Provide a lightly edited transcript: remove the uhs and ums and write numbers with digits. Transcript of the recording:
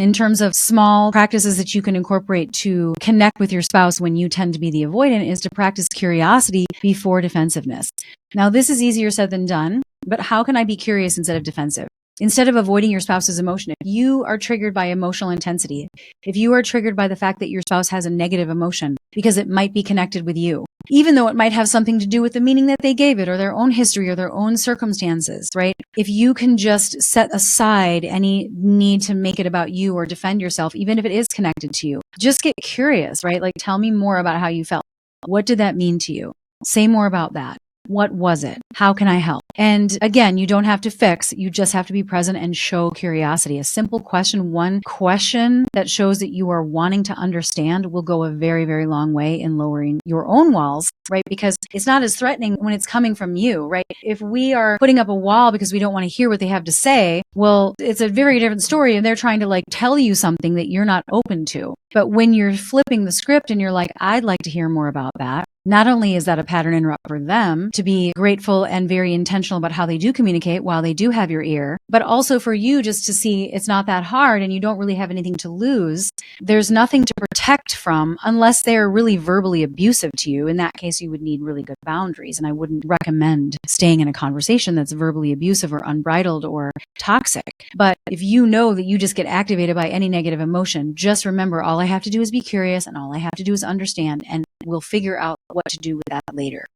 in terms of small practices that you can incorporate to connect with your spouse when you tend to be the avoidant is to practice curiosity before defensiveness. Now, this is easier said than done, but how can I be curious instead of defensive? Instead of avoiding your spouse's emotion, if you are triggered by emotional intensity, if you are triggered by the fact that your spouse has a negative emotion because it might be connected with you, even though it might have something to do with the meaning that they gave it or their own history or their own circumstances, right? If you can just set aside any need to make it about you or defend yourself, even if it is connected to you, just get curious, right? Like, tell me more about how you felt. What did that mean to you? Say more about that. What was it? How can I help? And again, you don't have to fix. You just have to be present and show curiosity. A simple question, one question that shows that you are wanting to understand will go a very, very long way in lowering your own walls, right? Because it's not as threatening when it's coming from you, right? If we are putting up a wall because we don't want to hear what they have to say, well, it's a very different story and they're trying to like tell you something that you're not open to. But when you're flipping the script and you're like, I'd like to hear more about that, not only is that a pattern interrupt for them to be grateful and very intentional about how they do communicate while they do have your ear, but also for you just to see it's not that hard and you don't really have anything to lose. There's nothing to protect from unless they're really verbally abusive to you. In that case, you would need really good boundaries. And I wouldn't recommend staying in a conversation that's verbally abusive or unbridled or toxic. But if you know that you just get activated by any negative emotion, just remember all I have to do is be curious and all I have to do is understand, and we'll figure out what to do with that later.